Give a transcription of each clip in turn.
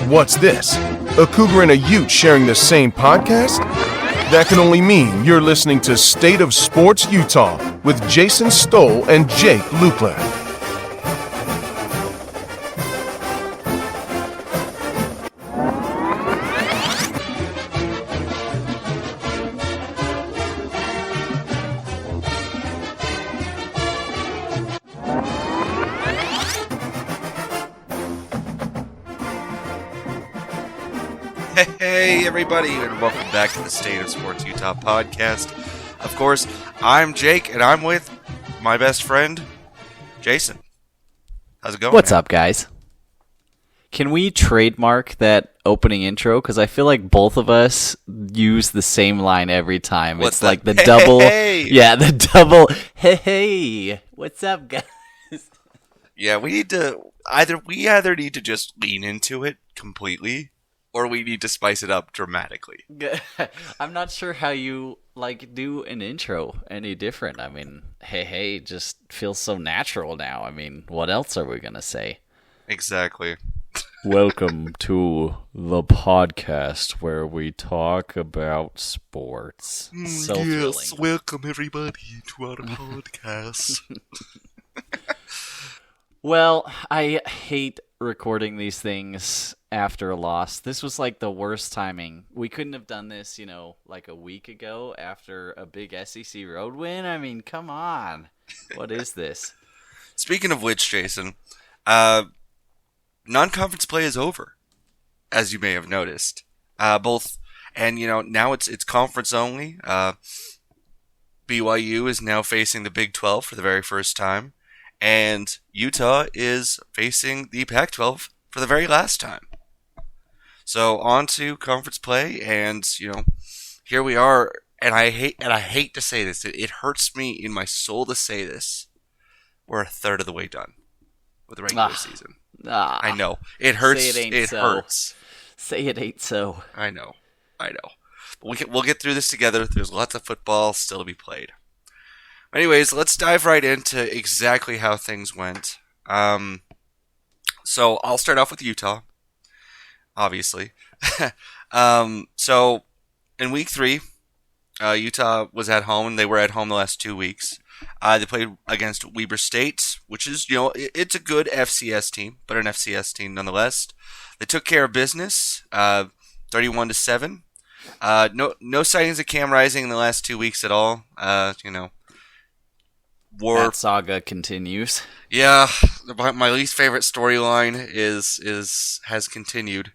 What's this? A cougar and a ute sharing the same podcast? That can only mean you're listening to State of Sports Utah with Jason Stoll and Jake Lukler. Hey everybody, and welcome back to the State of Sports Utah podcast. Of course, I'm Jake, and I'm with my best friend, Jason. How's it going? What's up, guys? Can we trademark that opening intro? Because I feel like both of us use the same line every time. What's it's that? like the Hey, double. hey. Yeah, the double. Hey, what's up, guys? Yeah, we either need to just lean into it completely, or we need to spice it up dramatically. I'm not sure how you do an intro any different. I mean, hey, just feels so natural now. I mean, what else are we gonna say? Exactly. Welcome to the podcast where we talk about sports. Yes, welcome everybody to our podcast. Well, I hate recording these things after a loss. This was like the worst timing. We couldn't have done this, like a week ago after a big SEC road win. I mean, come on. What is this? Speaking of which, Jason, non-conference play is over, as you may have noticed. Now it's conference only. BYU is now facing the Big 12 for the very first time, and Utah is facing the Pac-12 for the very last time. So on to conference play, and here we are. And I hate to say this. It hurts me in my soul to say this. We're a third of the way done with the regular season. I know it hurts. It hurts. Say it ain't so. I know. But we'll get through this together. There's lots of football still to be played. Anyways, let's dive right into exactly how things went. So I'll start off with Utah, obviously. So in week 3, Utah was at home, and they were at home the last 2 weeks. They played against Weber State, which is, it's a good FCS team, but an FCS team nonetheless. They took care of business, 31-7. No sightings of Cam Rising in the last 2 weeks at all. That saga continues. Yeah, my least favorite storyline has continued.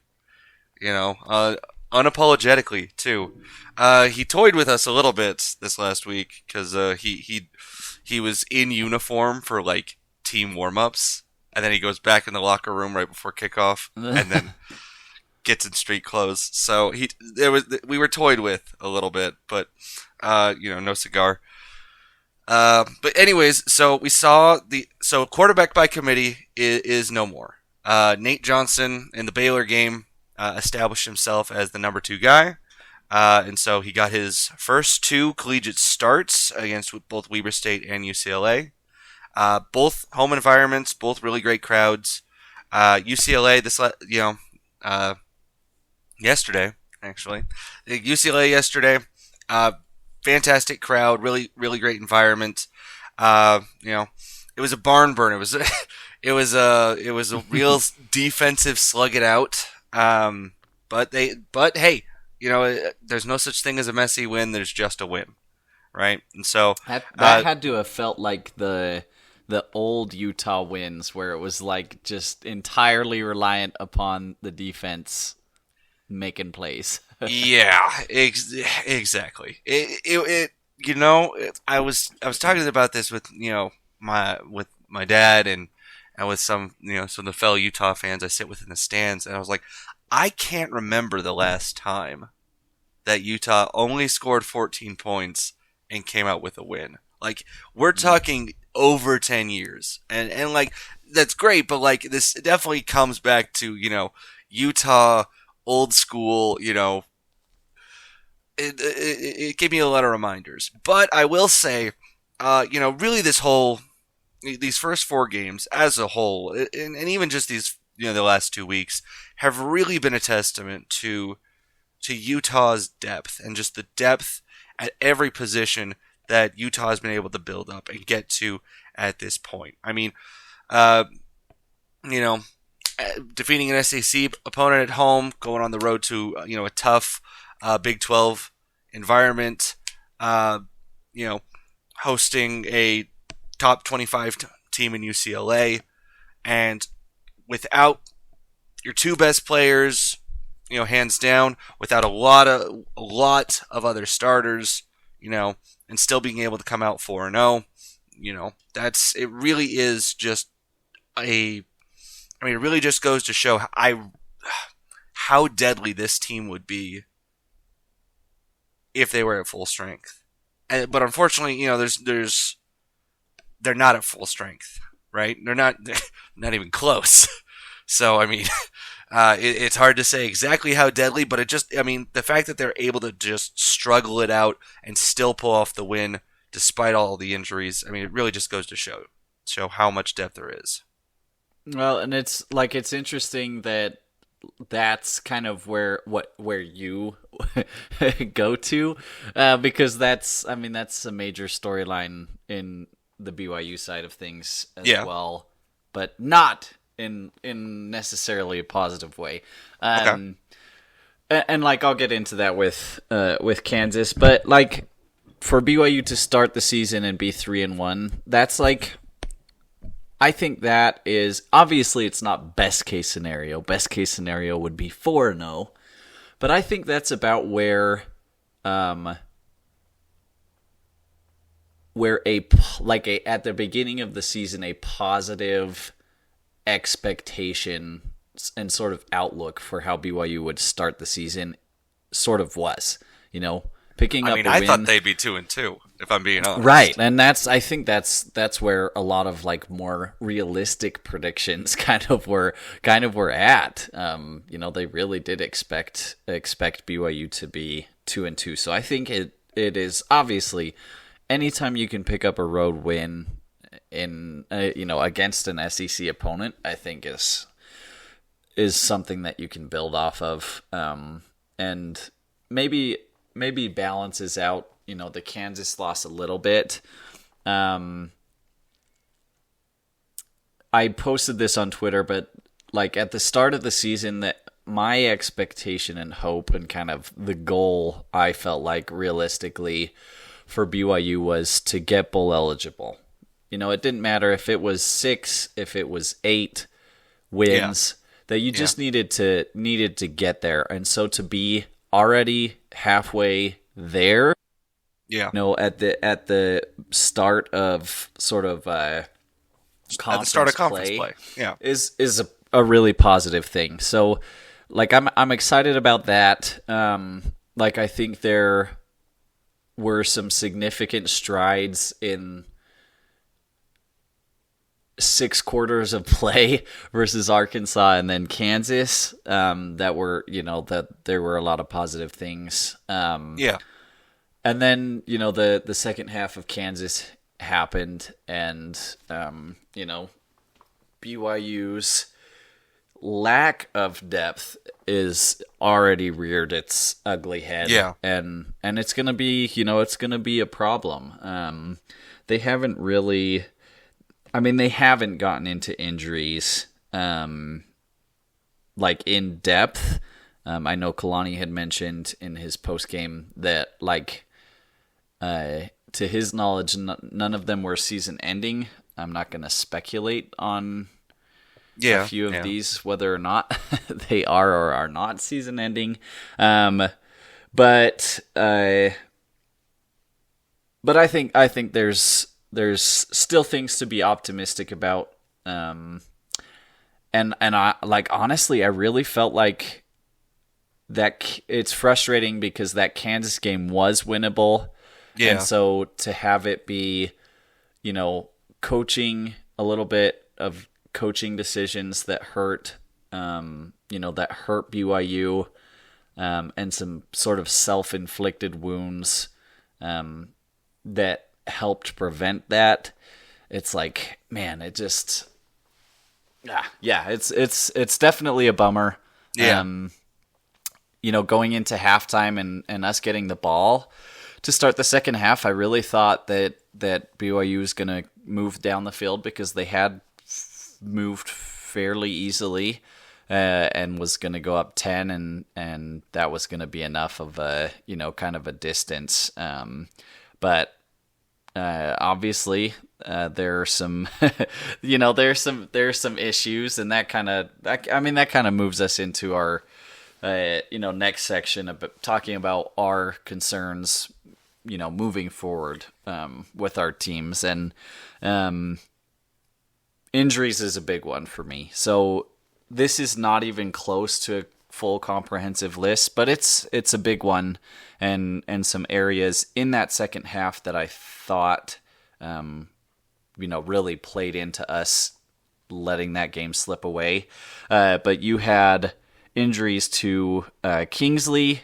Unapologetically too. He toyed with us a little bit this last week because he was in uniform for team warm-ups, and then he goes back in the locker room right before kickoff, and then gets in street clothes. So we were toyed with a little bit, but no cigar. But anyways, so we saw quarterback by committee is no more. Nate Johnson in the Baylor game established himself as the number 2 guy, and so he got his first 2 collegiate starts against both Weber State and UCLA. Both home environments, both really great crowds. UCLA yesterday, actually. UCLA yesterday, fantastic crowd, really, really great environment. It was a barn burn. It was a real defensive slug it out. But hey, there's no such thing as a messy win. There's just a win, right? And so that had to have felt like the old Utah wins, where it was just entirely reliant upon the defense making plays. Yeah, exactly. I was talking about this with my dad and with some of the fellow Utah fans I sit with in the stands, and I was like, I can't remember the last time that Utah only scored 14 points and came out with a win. We're talking over 10 years, and that's great, but this definitely comes back to Utah old school. It gave me a lot of reminders. But I will say, really these first 4 games as a whole, and even just these the last 2 weeks have really been a testament to Utah's depth and just the depth at every position that Utah has been able to build up and get to at this point. I mean, defeating an SEC opponent at home, going on the road to a tough Big 12 environment, hosting a top 25 team in UCLA, and without your two best players, hands down, without a lot of other starters, and still being able to come out 4-0, it really is just it really just goes to show how deadly this team would be if they were at full strength. But unfortunately, they're not at full strength, right? They're not even close. So, it's hard to say exactly how deadly, but the fact that they're able to just struggle it out and still pull off the win despite all the injuries, it really just goes to show how much depth there is. Well, and it's interesting that that's kind of where you go to, because that's a major storyline in the BYU side of things as well, but not in necessarily a positive way. Okay. And I'll get into that with Kansas, but for BYU to start the season and be 3-1, that's I think that is, obviously it's not best case scenario. Best case scenario would be 4-0, but I think that's about where at the beginning of the season, a positive expectation and sort of outlook for how BYU would start the season sort of was, picking up a win. I thought they'd be 2-2, if I'm being honest. Right, and I think that's where a lot of more realistic predictions kind of were at. They really did expect BYU to be 2-2. So I think it is obviously anytime you can pick up a road win in against an SEC opponent, I think is something that you can build off of, and maybe balances out the Kansas loss a little bit. I posted this on Twitter, but at the start of the season, that my expectation and hope and kind of the goal I felt realistically for BYU was to get bowl eligible. It didn't matter if it was 6, if it was 8 wins, that you just needed to get there. And so to be already halfway there, at the start of sort of conference play, is a really positive thing. So I'm excited about that. I think there were some significant strides in 6 quarters of play versus Arkansas and then Kansas, that were, that there were a lot of positive things. And then, the second half of Kansas happened, and, BYU's lack of depth is already reared its ugly head. Yeah. And it's going to be, it's going to be a problem. They haven't really, they haven't gotten into injuries, in depth. I know Kalani had mentioned in his post game that, to his knowledge, none of them were season ending. I'm not going to speculate on a few of these, whether or not they are or are not season ending. But I think there's still things to be optimistic about. And I honestly, I really felt like that it's frustrating because that Kansas game was winnable. Yeah. And so to have it be, coaching, a little bit of coaching decisions that hurt, that hurt BYU, and some sort of self-inflicted wounds, that helped prevent that. It's man, it just, Yeah, it's definitely a bummer. Yeah. Going into halftime and us getting the ball to start the second half, I really thought that BYU was going to move down the field because they had moved fairly easily and was going to go up 10 and that was going to be enough of a, kind of a distance. But obviously there are some, there's some issues, and that kind of moves us into our, next section of talking about our concerns, moving forward with our teams. And injuries is a big one for me. So this is not even close to a full comprehensive list, but it's a big one, and some areas in that second half that I thought, really played into us letting that game slip away. But you had injuries to Kingsley,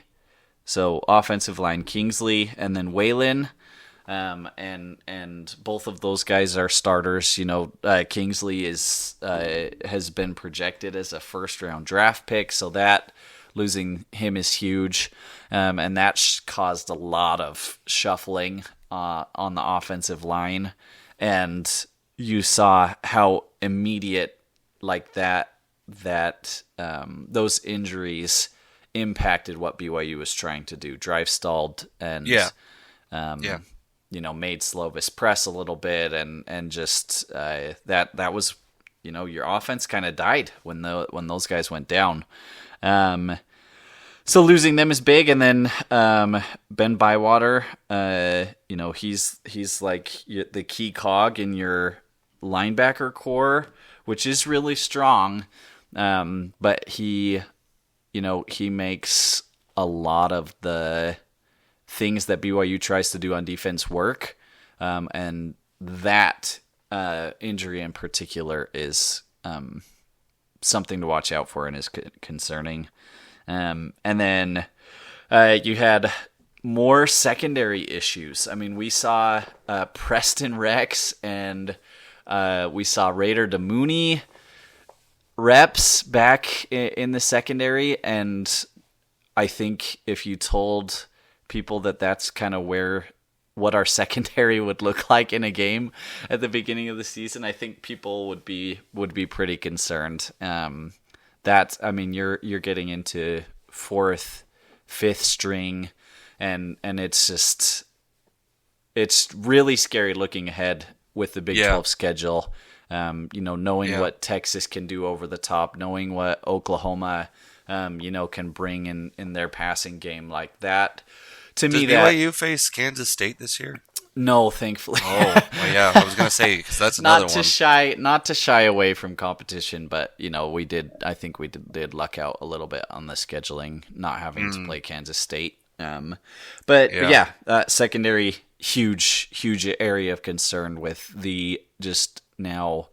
so offensive line Kingsley, and then Waylon. And both of those guys are starters. Kingsley has been projected as a first-round draft pick, so that losing him is huge, and that caused a lot of shuffling on the offensive line, and you saw how immediate that those injuries impacted what BYU was trying to do. Drive stalled and made Slovis press a little bit, and just that was, your offense kind of died when those guys went down. So losing them is big, and then Ben Bywater, he's like the key cog in your linebacker core, which is really strong, but he makes a lot of the things that BYU tries to do on defense work, and that injury in particular is something to watch out for and is concerning. And then you had more secondary issues. I mean, we saw Preston Rex and we saw Raider Damouni reps back in the secondary, and I think if you told people that that's kind of what our secondary would look like in a game at the beginning of the season, I think people would be pretty concerned. You're getting into fourth, fifth string, and it's really scary looking ahead with the Big 12 schedule. Knowing what Texas can do over the top, knowing what Oklahoma, can bring in their passing game like that. To me, BYU face Kansas State this year? No, thankfully. Oh, well, yeah, I was gonna say, because that's another one. Not to shy away from competition, but I think we did luck out a little bit on the scheduling, not having to play Kansas State. Secondary, huge area of concern with the just now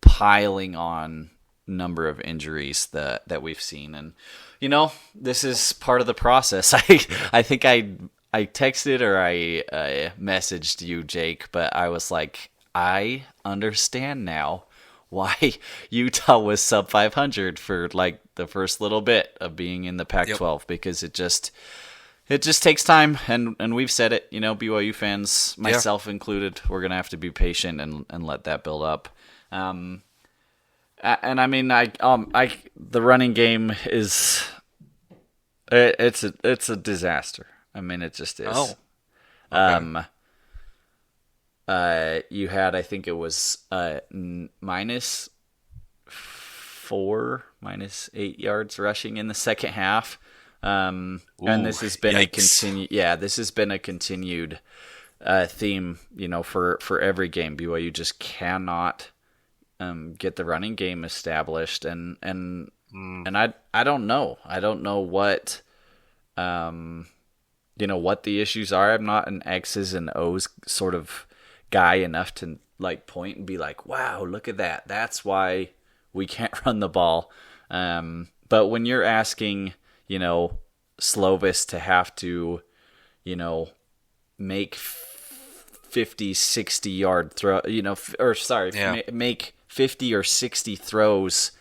piling on number of injuries that we've seen. And this is part of the process. I think I texted or I messaged you, Jake, but I was like, I understand now why Utah was sub 500 for like the first little bit of being in the Pac-12, because it just takes time, and we've said it, BYU fans, myself included, we're gonna have to be patient and let that build up. And I mean, the running game is it's a disaster. I mean, it just is. Oh. Okay. You had, I think it was minus 8 yards rushing in the second half. And this has been a continued theme, for every game. BYU just cannot get the running game established, and I don't know. I don't know what what the issues are. I'm not an X's and O's sort of guy enough to like point and be like, wow, look at that. That's why we can't run the ball. But when you're asking, Slovis to have to, make 50, 60 yard throw, make 50 or 60 throws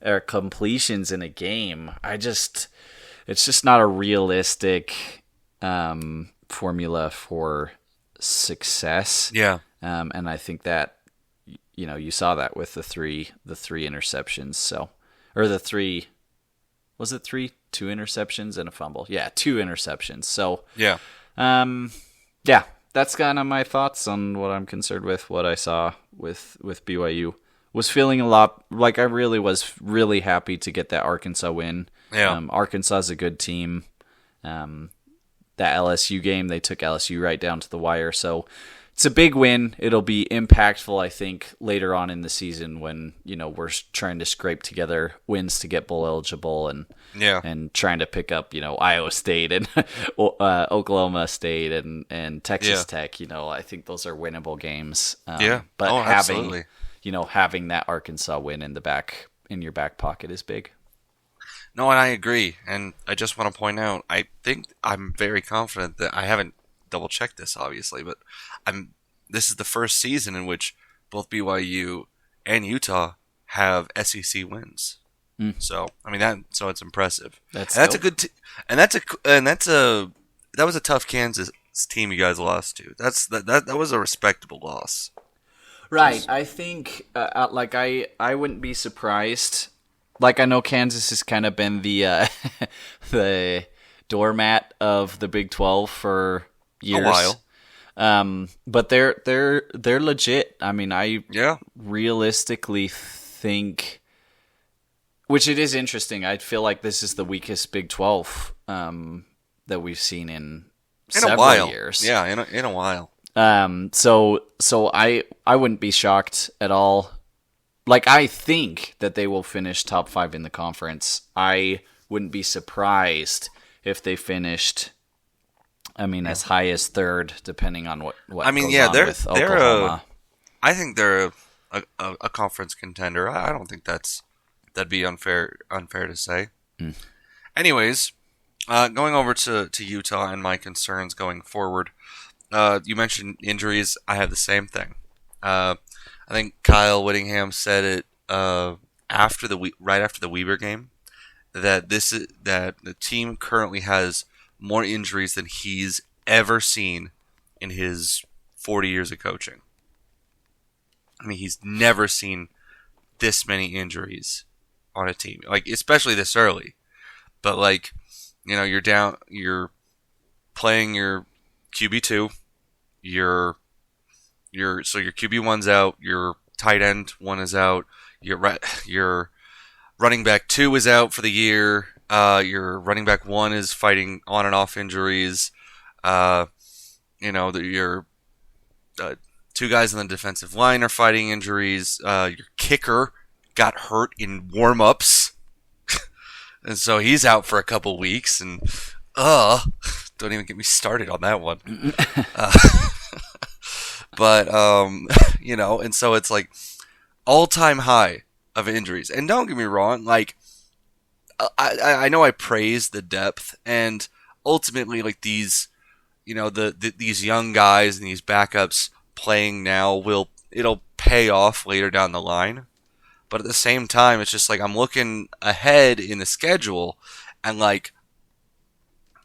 or completions in a game. It's just not a realistic formula for success. Yeah. And I think that, you saw that with the three interceptions. So, or the three, was it three? 2 interceptions and a fumble. Yeah, 2 interceptions. So, yeah. Yeah, that's kind of my thoughts on what I'm concerned with, what I saw with BYU. Was feeling a lot like I really was really happy to get that Arkansas win. Yeah. Arkansas is a good team. That LSU game, they took LSU right down to the wire. So it's a big win. It'll be impactful, I think, later on in the season when, we're trying to scrape together wins to get bowl eligible and trying to pick up, Iowa State and Oklahoma State and Texas Tech. I think those are winnable games. But absolutely. Having that Arkansas win in your back pocket is big. No, and I agree. And I just want to point out, I think I'm very confident that I haven't double-checked this, obviously, but this is the first season in which both BYU and Utah have SEC wins. So, so it's impressive. That's a good that was a tough Kansas team you guys lost to. That was a respectable loss. Right. I think I wouldn't be surprised. Like, I know Kansas has kind of been the the doormat of the Big 12 for years. A while. But they're legit. I realistically think, which it is interesting. I feel like this is the weakest Big 12 that we've seen in several years. Yeah, in a while. So I wouldn't be shocked at all. Like, I think that they will finish top 5 in the conference. I wouldn't be surprised if they finished, as high as 3rd, depending on what goes on with Oklahoma. I think they're a conference contender. I don't think that'd be unfair to say. Anyways, going over to Utah and my concerns going forward. You mentioned injuries. I have the same thing. I think Kyle Whittingham said it right after the Weber game that the team currently has more injuries than he's ever seen in his 40 years of coaching. He's never seen this many injuries on a team, especially this early. But you're playing your QB2, your QB1's out, your tight end 1 is out, your running back 2 is out for the year, your running back 1 is fighting on and off injuries, your 2 guys on the defensive line are fighting injuries, your kicker got hurt in warm-ups, and so he's out for a couple weeks, and don't even get me started on that one. But, and so it's all-time high of injuries. And don't get me wrong, I know I praise the depth, and ultimately, these, these young guys and these backups playing now it'll pay off later down the line. But at the same time, it's just I'm looking ahead in the schedule, and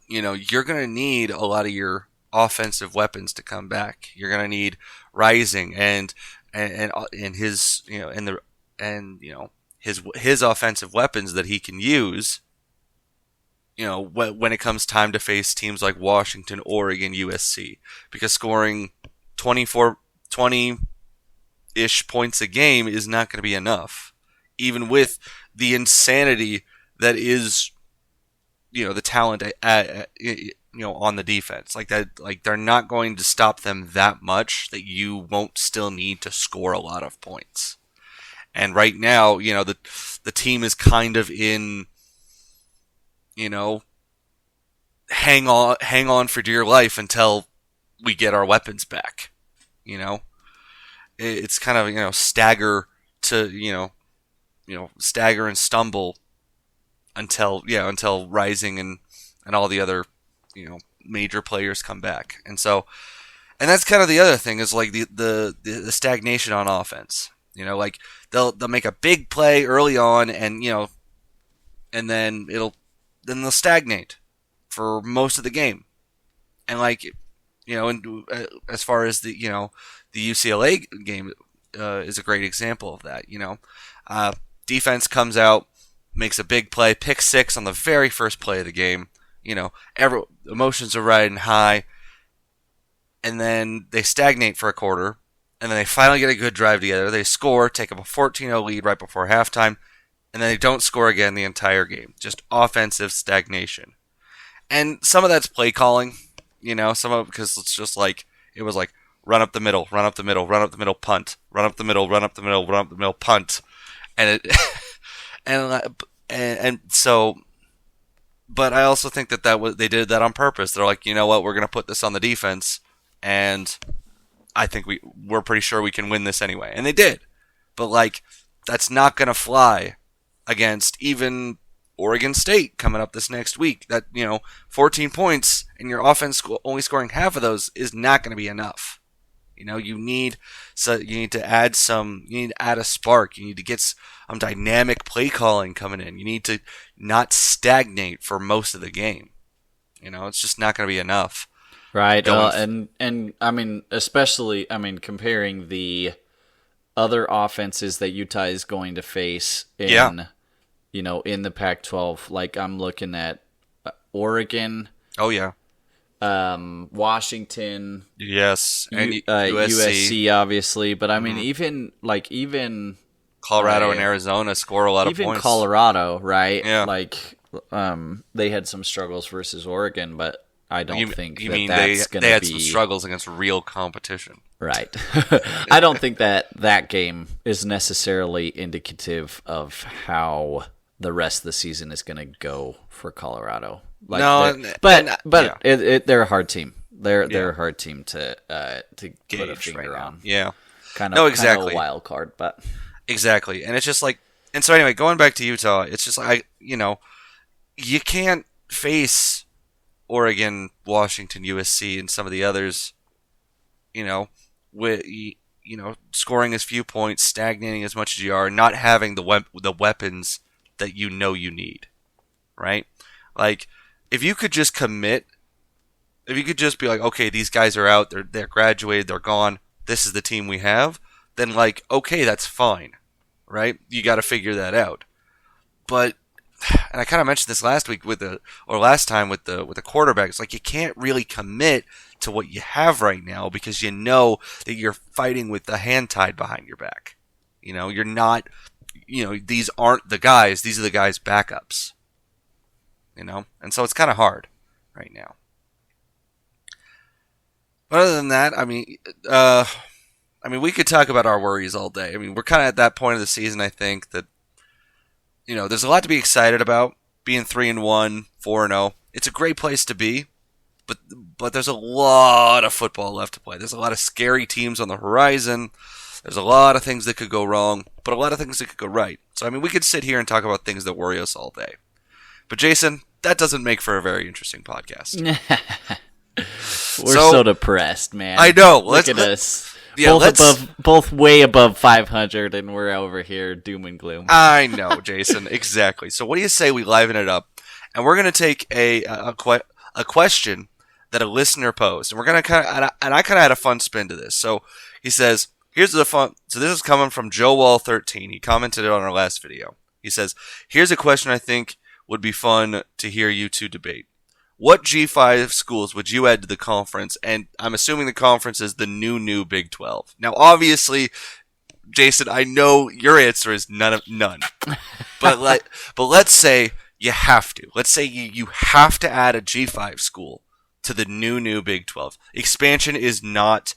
you're going to need a lot of your offensive weapons to come back. You're going to need Rising and his his offensive weapons that he can use. When it comes time to face teams like Washington, Oregon, USC, because scoring 20-ish points a game is not going to be enough, even with the insanity that is, the talent on the defense. They're not going to stop them that much that you won't still need to score a lot of points. And right now, the team is kind of in, hang on for dear life until we get our weapons back. It's kind of, stagger and stumble until Rising and all the other, major players come back. And that's kind of the other thing is the stagnation on offense. You know, like they'll make a big play early on, and and then they'll stagnate for most of the game. And and as far as the UCLA game is a great example of that. Defense comes out, makes a big play, pick 6 on the very first play of the game. Emotions are riding high, and then they stagnate for a quarter, and then they finally get a good drive together. They score, take up a 14-0 lead right before halftime, and then they don't score again the entire game. Just offensive stagnation. And some of that's play calling, some of it because it's just it was run up the middle, run up the middle, run up the middle, punt, run up the middle, run up the middle, run up the middle, punt, and and so. But I also think that they did that on purpose. They're like, you know what, we're going to put this on the defense, and I think we're pretty sure we can win this anyway. And they did. But, that's not going to fly against even Oregon State coming up this next week. 14 points and your offense only scoring half of those is not going to be enough. You need to add a spark. You need to get some dynamic play calling coming in. You need to not stagnate for most of the game. It's just not going to be enough. Right. And I mean, especially, comparing the other offenses that Utah is going to face in the Pac-12, I'm looking at Oregon. Oh, yeah. Washington, yes, and USC obviously, but I mean even Colorado and Arizona score a lot of points. Even Colorado, right? Yeah. They had some struggles versus Oregon, but I don't think that's going to be. They had some struggles against real competition, right? I don't think that game is necessarily indicative of how the rest of the season is going to go for Colorado. They're a hard team. They're a hard team to put a finger on. Yeah, kind of a wild card, but exactly. And it's just and so anyway, going back to Utah, it's just you can't face Oregon, Washington, USC, and some of the others, with scoring as few points, stagnating as much as you are, not having the weapons that you need, right? If you could just commit, if you could just be okay, these guys are out, they're graduated, they're gone, this is the team we have, then okay, that's fine, right? You got to figure that out. But, and I kind of mentioned this last time with the quarterbacks, you can't really commit to what you have right now because you know that you're fighting with the hand tied behind your back. You're not, these aren't the guys, these are the guys' backups. And so it's kind of hard right now. But other than that, we could talk about our worries all day. We're kind of at that point of the season, I think, that, there's a lot to be excited about. Being 3-1, 4-0. It's a great place to be, but there's a lot of football left to play. There's a lot of scary teams on the horizon. There's a lot of things that could go wrong, but a lot of things that could go right. So, we could sit here and talk about things that worry us all day. But Jason, that doesn't make for a very interesting podcast. We're so depressed, man. I know. Look at us. Yeah, both way above 500, and we're over here doom and gloom. I know, Jason. Exactly. So what do you say we liven it up? And we're going to take a question that a listener posed, and we're going to I kind of had a fun spin to this. So he says, here's the fun. So this is coming from Joe Wall 13. He commented it on our last video. He says, here's a question I think would be fun to hear you two debate. What G5 schools would you add to the conference? And I'm assuming the conference is the new Big 12. Now, obviously, Jason, I know your answer is none. But let's say you have to. Let's say you have to add a G5 school to the new Big 12. Expansion is not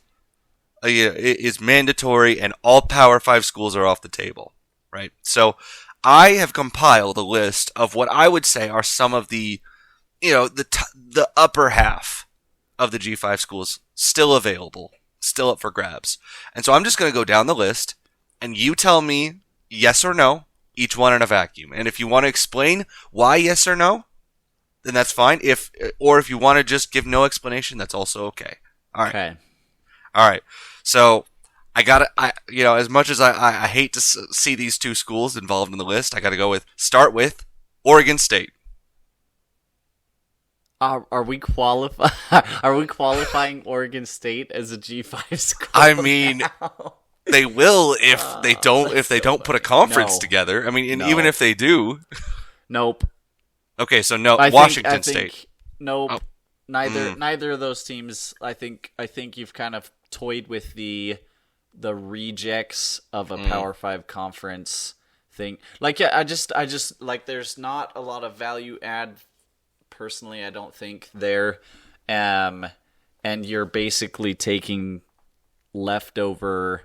is mandatory, and all Power 5 schools are off the table, right? So I have compiled a list of what I would say are some of the the upper half of the G5 schools still available, still up for grabs. And so I'm just going to go down the list, and you tell me yes or no, each one in a vacuum. And if you want to explain why yes or no, then that's fine. If you want to just give no explanation, that's also okay. All right. Okay. All right. So as much as I hate to see these two schools involved in the list, I got to start with Oregon State. Are we qualify? Are we qualifying Oregon State as a G5 school? I mean, now? they will if they don't put a conference No. together. I mean, and No. even if they do. Nope. Okay, so no, I Washington think, State. Nope. Oh. Neither of those teams. I think you've kind of toyed with the rejects of a Power 5 conference thing. Like, yeah, I just like there's not a lot of value add. Personally, I don't think there, and you're basically taking leftover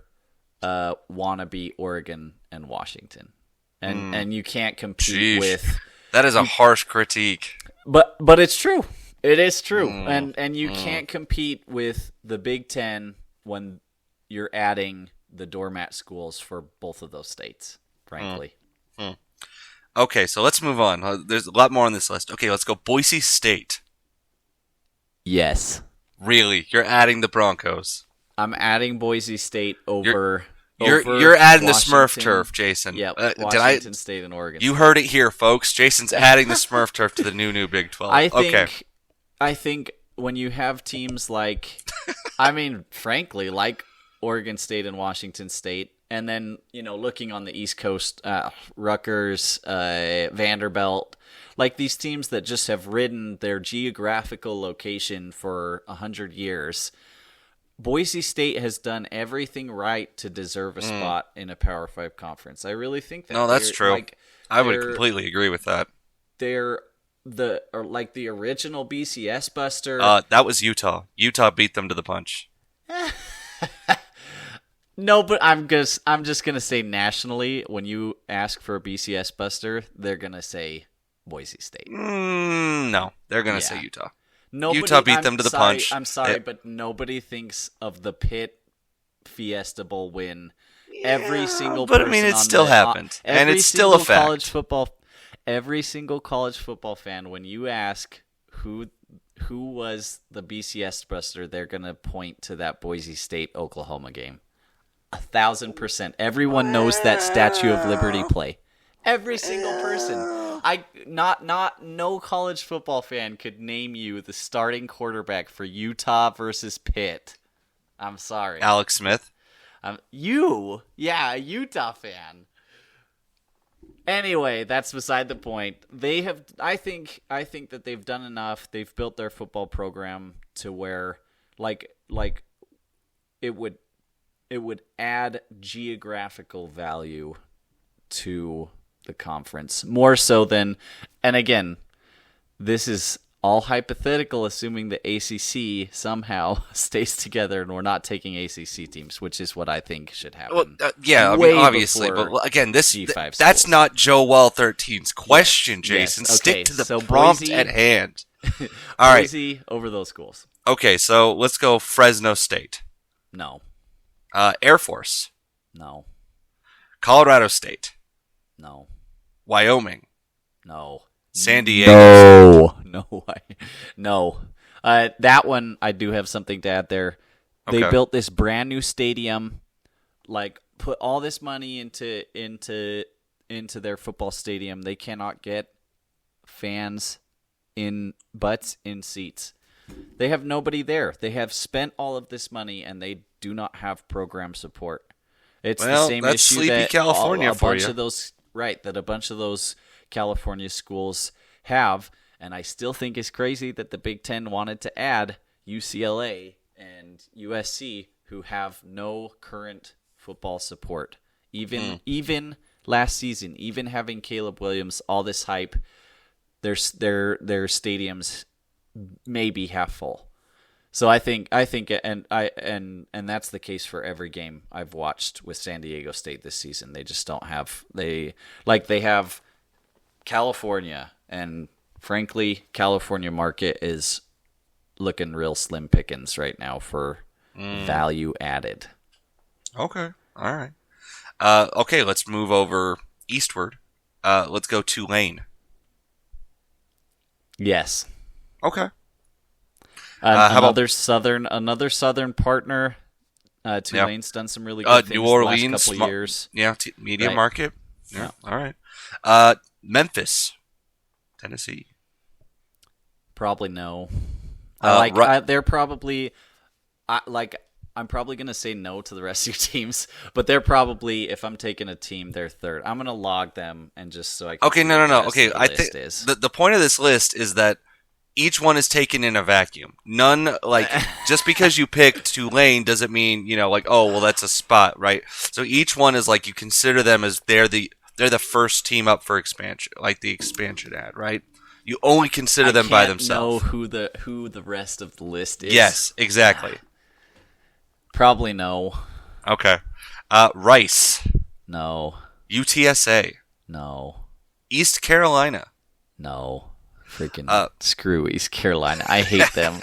wannabe Oregon and Washington, and you can't compete Sheesh. with. That is a harsh critique. But it's true. It is true, and you can't compete with the Big Ten when you're adding the doormat schools for both of those states. Frankly. Okay, so let's move on. There's a lot more on this list. Okay, let's go Boise State. Yes. Really? You're adding the Broncos. I'm adding Boise State over. You're adding the Smurf Washington. turf, Jason. Yeah, Did Washington State and Oregon. You heard it here, folks. Jason's adding the Smurf turf to the new Big 12. I think when you have teams like, I mean, frankly, like Oregon State and Washington State, and then looking on the East Coast, Rutgers, Vanderbilt, like these teams that just have ridden their geographical location for 100 years. Boise State has done everything right to deserve a spot in a Power 5 conference. I really think that. No, that's true. I would completely agree with that. They're the original BCS buster. That was Utah. Utah beat them to the punch. No, but I'm just gonna say nationally, when you ask for a BCS buster, they're gonna say Boise State. No, they're gonna say Utah. Utah beat them to the punch. I'm sorry, but nobody thinks of the Pitt Fiesta Bowl win. Every single but I person mean, it on still happened, and it's still a fact. Every single college football fan, when you ask who was the BCS buster, they're gonna point to that Boise State Oklahoma game. 1,000%. Everyone knows that Statue of Liberty play. Every single person. No college football fan could name you the starting quarterback for Utah versus Pitt. I'm sorry. Alex Smith. A Utah fan. Anyway, that's beside the point. They have. I think that they've done enough. They've built their football program to where, like it would add geographical value to the conference more so than. And again, this is all hypothetical, assuming the ACC somehow stays together and we're not taking ACC teams, which is what I think should happen. Well, I mean, obviously, but again, that's schools. not Joe Well 13's question, Jason. Yes. Okay, Stick to the so prompt Boise- at hand. All right. Boise over those schools. Okay, so let's go Fresno State, No. Air Force, No. Colorado State, No. Wyoming, No. San Diego. No. That one, I do have something to add there. They Okay. built this brand new stadium, put all this money into their football stadium. They cannot get fans in butts in seats. They have nobody there. They have spent all of this money and they do not have program support. It's the same that's issue sleepy that California a for bunch you. of those that a bunch of those California schools have, and I still think it's crazy that the Big Ten wanted to add UCLA and USC, who have no current football support. Even last season, even having Caleb Williams, all this hype, their stadiums maybe half full. So I think and that's the case for every game I've watched with San Diego State this season. They just don't have they have California, and frankly, California market is looking real slim pickings right now for value added. Okay, all right. Okay, let's move over eastward. Let's go Tulane. Yes. Okay. Another southern partner Tulane's done some really good things New Orleans, the last couple years. Yeah, media Right. market. Yeah. All right. Memphis, Tennessee. Probably no. They're probably I'm probably gonna say no to the rest of your teams, but they're probably, if I'm taking a team, they're third. I'm gonna log them and just so I can. Okay, see no. what the rest Okay, of the I list think is. the point of this list is that each one is taken in a vacuum. None, like, just because you picked Tulane doesn't mean, like, oh, well, that's a spot, right? So each one is like, you consider them as they're the first team up for expansion, like the expansion ad, right? You only consider them by themselves. Know who the rest of the list is. Yes, exactly. Probably no. Okay. Rice, No. UTSA, No. East Carolina. No. Freaking screw East Carolina. I hate them.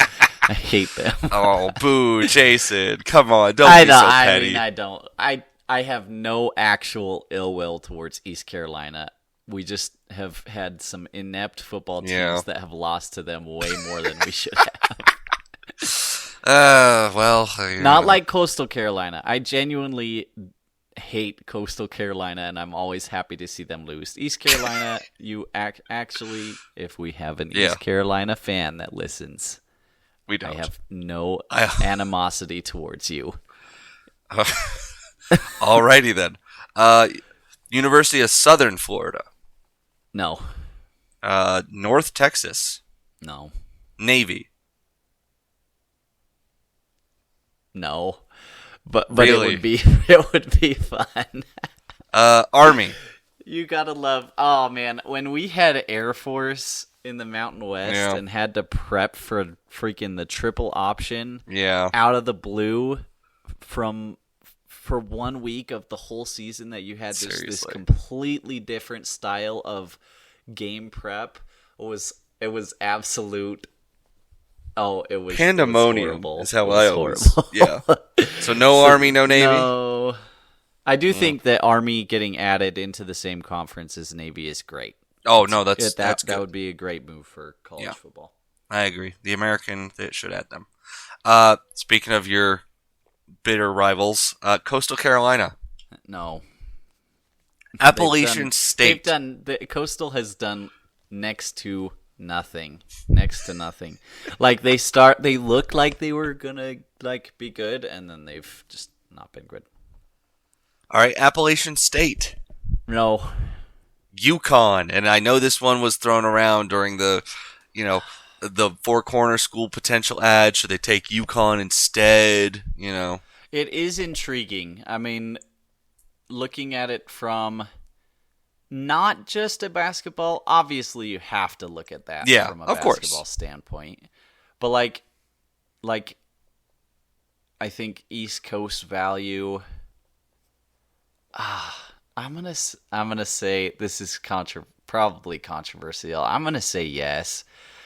I hate them. Oh, boo, Jason. Come on, don't be so petty. I don't. I have no actual ill will towards East Carolina. We just have had some inept football teams that have lost to them way more than we should have. Not like Coastal Carolina. I genuinely hate Coastal Carolina, and I'm always happy to see them lose. East Carolina, you actually, if we have an East Carolina fan that listens, we don't. I have no animosity towards you. Alrighty then. University of Southern Florida. No. North Texas. No. Navy. No. But really? it would be fun. Army. You gotta love. Oh man, when we had Air Force in the Mountain West and had to prep for freaking the triple option, out of the blue, for 1 week of the whole season, that you had this completely different style of game prep, it was absolute. Oh, it was pandemonium. Is how I always. Horrible. Yeah. So no Army, no Navy. No. I do think that Army getting added into the same conference as Navy is great. Oh no, that's good. That would be a great move for college football. I agree. The American, they should add them. Speaking of your bitter rivals, Coastal Carolina. No. Appalachian State. Coastal has done next to nothing. Like they looked like they were gonna be good, and then they've just not been good. All right, Appalachian State. No. UConn, and I know this one was thrown around during the Four Corner School potential ad. Should they take UConn instead? It is intriguing. I mean, looking at it from not just a basketball, obviously you have to look at that from a basketball standpoint. But like I think East Coast value. I'm gonna say this is probably controversial. I'm gonna say yes.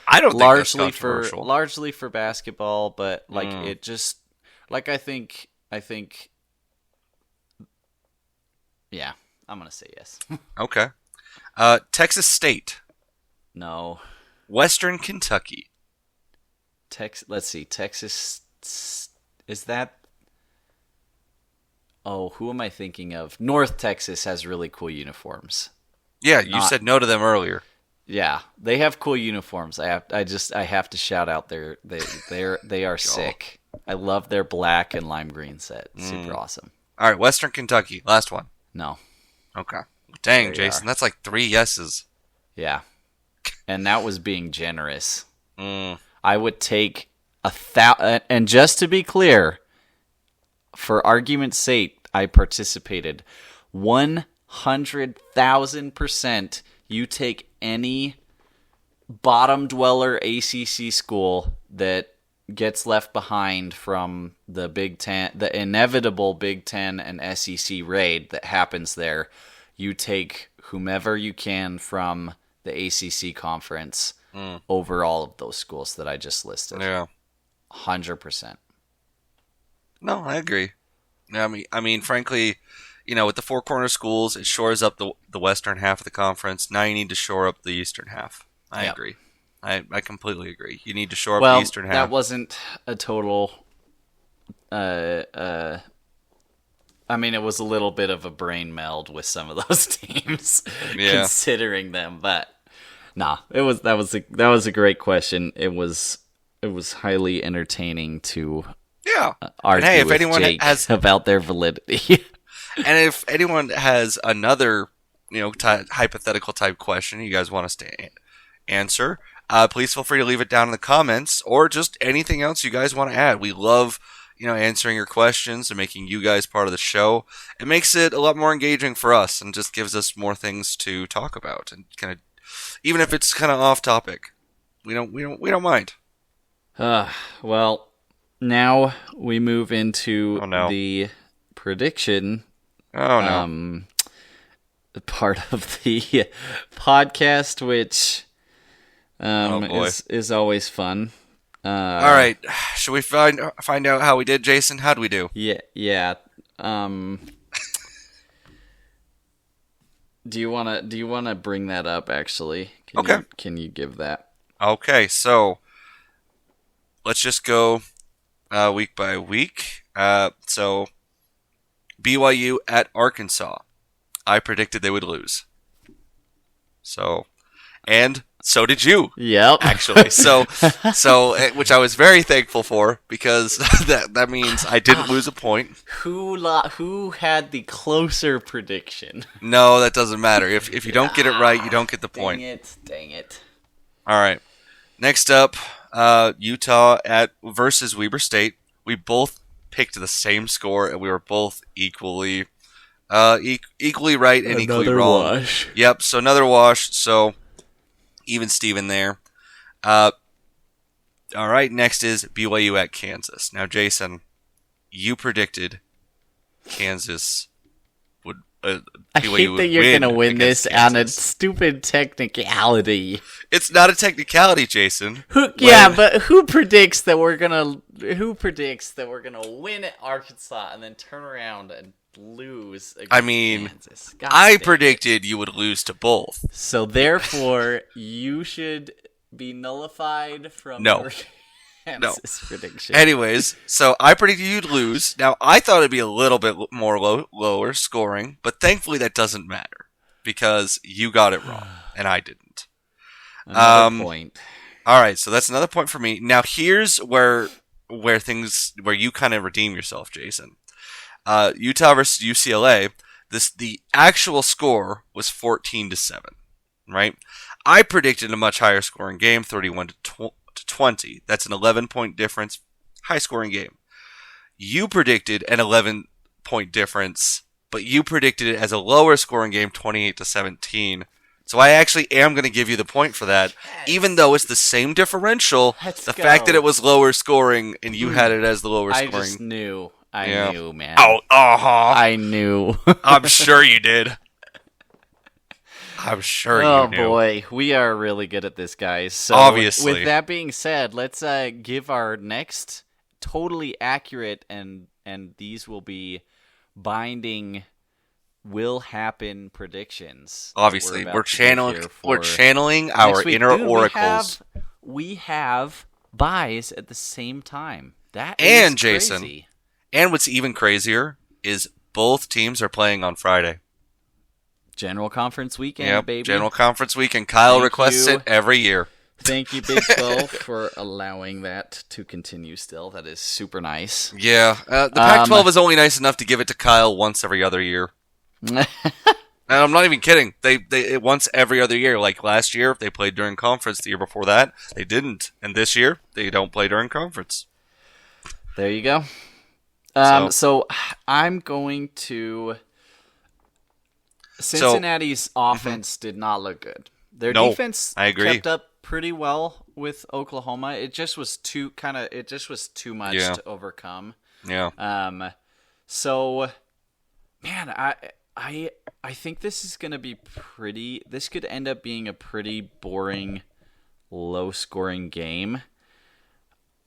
I don't think that's controversial. Largely for basketball, but it just I think yeah, I'm gonna say yes. Okay. Texas State. No. Western Kentucky. Let's see. Texas is that? Oh, who am I thinking of? North Texas has really cool uniforms. Yeah, you said no to them earlier. Yeah, they have cool uniforms. I have to shout out they are sick. I love their black and lime green set. Super awesome. All right, Western Kentucky, last one. No. Okay. Dang, Jason, that's like 3 yeses. Yeah, and that was being generous. I would take 1,000. And just to be clear, for argument's sake, I participated 100,000%. You take any bottom dweller ACC school that gets left behind from the Big Ten, the inevitable Big Ten and SEC raid that happens there. You take whomever you can from the ACC conference over all of those schools that I just listed. Yeah, 100%. No, I agree. I mean, frankly, with the Four Corner Schools, it shores up the western half of the conference. Now you need to shore up the eastern half. I agree. I completely agree. You need to shore up the eastern half. That wasn't a total I mean, it was a little bit of a brain meld with some of those teams, considering them. But nah, that was a great question. It was highly entertaining to argue and hey, if with anyone Jake has about their validity. and if anyone has another hypothetical type question you guys want us to answer, please feel free to leave it down in the comments, or just anything else you guys want to add. We love answering your questions and making you guys part of the show. It makes it a lot more engaging for us and just gives us more things to talk about, and kind of, even if it's kind of off topic, we don't mind. Well, now we move into the prediction. Oh no. Part of the podcast, which is always fun. All right, should we find out how we did, Jason? How'd we do? Yeah. Do you wanna bring that up? Actually, can you give that? Okay, so let's just go week by week. So BYU at Arkansas. I predicted they would lose. And so did you. Yep. Actually. So which I was very thankful for, because that means I didn't lose a point. Who had the closer prediction? No, that doesn't matter. If you don't get it right, you don't get the point. Dang it. All right. Next up, Utah versus Weber State. We both picked the same score, and we were both equally right and equally wrong. Wash. Yep. So another wash. So even Steven there. All right. Next is BYU at Kansas. Now, Jason, you predicted Kansas would. BYU I hate that you're going to win this on a stupid technicality. It's not a technicality, Jason. But who predicts that we're gonna win at Arkansas and then turn around and lose against Kansas? I predicted you would lose to both. So therefore, you should be nullified from your Kansas prediction. Anyways, so I predicted you'd lose. Now, I thought it'd be a little bit more lower scoring, but thankfully that doesn't matter, because you got it wrong and I didn't. Another point. All right, so that's another point for me. Now, here's where you kind of redeem yourself, Jason. Utah versus UCLA. The actual score was 14-7, right? I predicted a much higher scoring game, 31-20. That's an 11-point difference, high scoring game. You predicted an 11-point difference, but you predicted it as a lower scoring game, 28-17. So I actually am going to give you the point for that, even though it's the same differential. The fact that it was lower scoring and you had it as the lower scoring. I just knew. I knew, man. Oh, I knew. I'm sure you did. I'm sure you knew. Oh boy, we are really good at this, guys. So obviously. With that being said, let's give our next totally accurate and these will be binding will happen predictions. Obviously, we're channeling our inner oracles. We have buys at the same time. That is crazy. Jason. And what's even crazier is both teams are playing on Friday. General Conference weekend, baby. General Conference weekend. Kyle requests it every year. Thank you, Big 12, for allowing that to continue still. That is super nice. Yeah. The Pac-12 is only nice enough to give it to Kyle once every other year. And I'm not even kidding. They once every other year. Like last year, they played during conference. The year before that, they didn't. And this year, they don't play during conference. There you go. So I'm going to... Cincinnati's offense did not look good. Their defense kept up pretty well with Oklahoma. It just was too much to overcome. Yeah. So, man, I think this is going to be this could end up being a pretty boring, low-scoring game.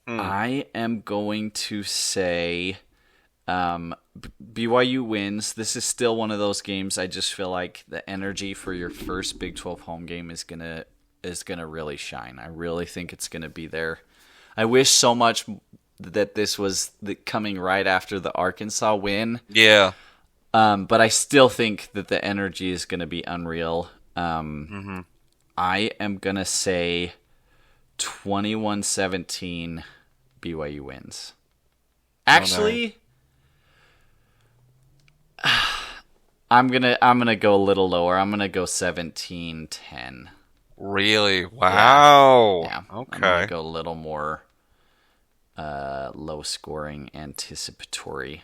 I am going to say BYU wins. This is still one of those games. I just feel like the energy for your first Big 12 home game is gonna really shine. I really think it's gonna be there. I wish so much that this was coming right after the Arkansas win. Yeah. But I still think that the energy is going to be unreal. I am going to say 21-17 BYU wins. Actually, I'm gonna go a little lower. I'm gonna go 17-10. Really? Wow. Yeah. Okay. I'm gonna go a little more low scoring, anticipatory.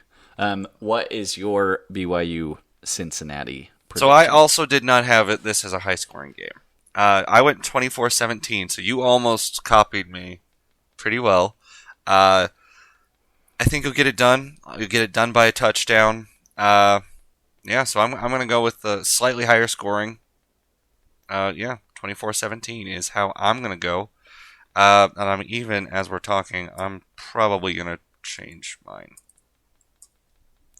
What is your BYU Cincinnati prediction? So I also did not have this as a high scoring game. I went 24-17, so you almost copied me pretty well. I think you'll get it done. You'll get it done by a touchdown. Yeah, so I'm going to go with the slightly higher scoring. 24-17 is how I'm going to go. And I'm even, as we're talking, I'm probably going to change mine.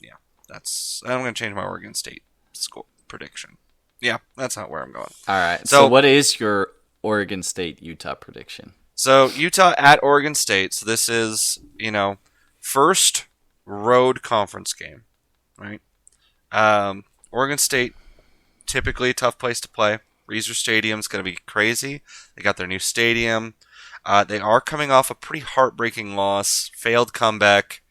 Yeah, I'm going to change my Oregon State score prediction. Yeah, that's not where I'm going. All right, so what is your Oregon State-Utah prediction? So Utah at Oregon State. So this is, first road conference game, right? Oregon State, typically a tough place to play. Reser Stadium's going to be crazy. They got their new stadium. They are coming off a pretty heartbreaking loss, failed comeback.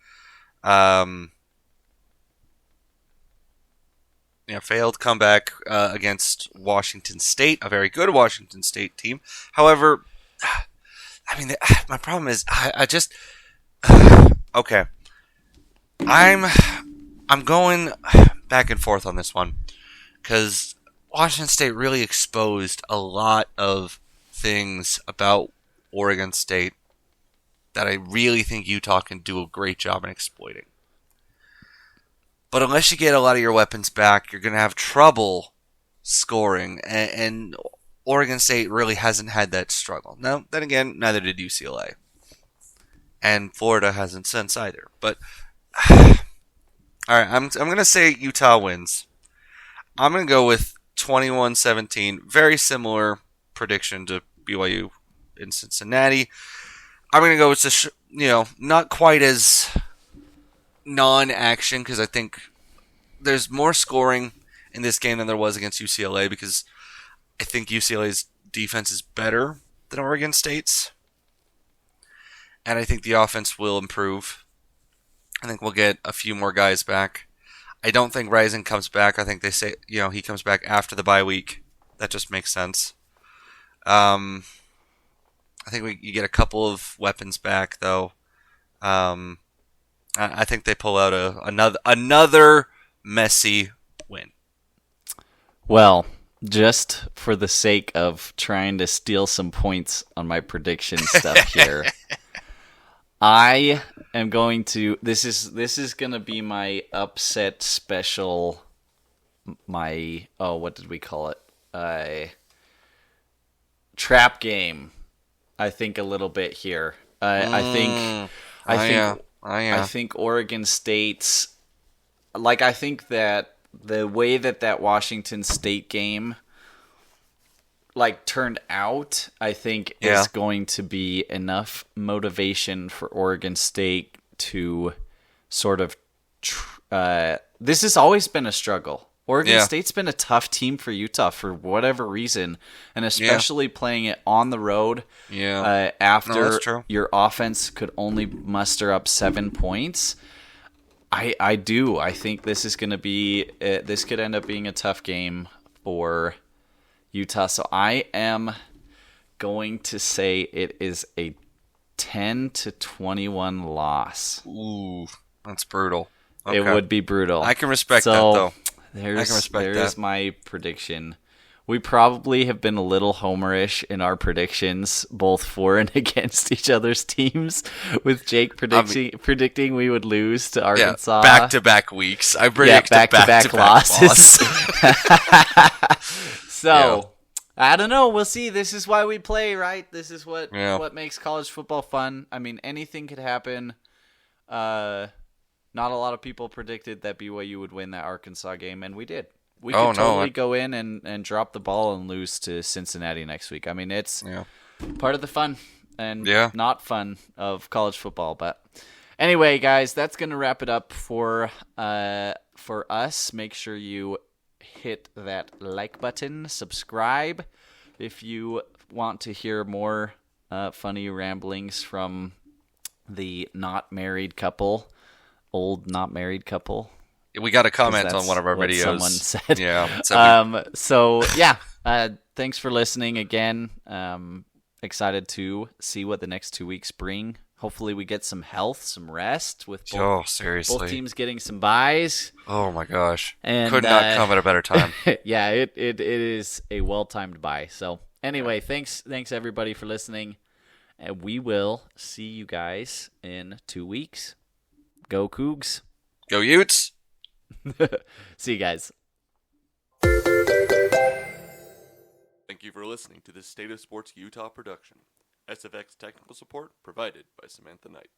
Failed comeback against Washington State, a very good Washington State team. However, my problem is I just okay. I'm going back and forth on this one because Washington State really exposed a lot of things about Oregon State that I really think Utah can do a great job in exploiting. But unless you get a lot of your weapons back, you're going to have trouble scoring, and Oregon State really hasn't had that struggle. Now, then again, neither did UCLA. And Florida hasn't since either. But, alright, I'm going to say Utah wins. I'm going to go with 21-17. Very similar prediction to BYU in Cincinnati. I'm going to go with, not quite as non-action, because I think there's more scoring in this game than there was against UCLA, because I think UCLA's defense is better than Oregon State's. And I think the offense will improve. I think we'll get a few more guys back. I don't think Rising comes back. I think they say, he comes back after the bye week. That just makes sense. I think you get a couple of weapons back, though. I think they pull out another messy win. Well, just for the sake of trying to steal some points on my prediction stuff here, I am going to. This is going to be my upset special. What did we call it? Trap game. I think a little bit here. I think Oregon State's. I think that the way that Washington State game turned out, I think is going to be enough motivation for Oregon State to sort of this has always been a struggle. Oregon State's been a tough team for Utah for whatever reason, and especially playing it on the road after your offense could only muster up 7 points. I think this is going to be this could end up being a tough game for Utah. So I am going to say it is a 10-21 loss. Ooh, that's brutal. Okay. It would be brutal. I can respect that, though. There's my prediction. We probably have been a little homerish in our predictions, both for and against each other's teams, with Jake predicting we would lose to Arkansas. Back-to-back weeks. I predicted back-to-back losses. So, I don't know. We'll see. This is why we play, right? This is what makes college football fun. I mean, anything could happen. Not a lot of people predicted that BYU would win that Arkansas game, and we did. We could totally go in and drop the ball and lose to Cincinnati next week. I mean, it's part of the fun. and Yeah. not fun of college football. But anyway, guys, that's going to wrap it up for us. Make sure you hit that like button, subscribe if you want to hear more funny ramblings from the not married couple, old not married couple. We got a comment on That's one of our what videos. someone said. Yeah. So yeah, thanks for listening again. Excited to see what the next 2 weeks bring. Hopefully we get some health, some rest with seriously. both teams getting some buys. Oh my gosh. And, Could not come at a better time. Yeah, it is a well-timed buy. So anyway, thanks everybody for listening. And we will see you guys in 2 weeks. Go Cougs. Go Utes. See you guys. Thank you for listening to this State of Sports Utah production. SFX technical support provided by Samantha Knight.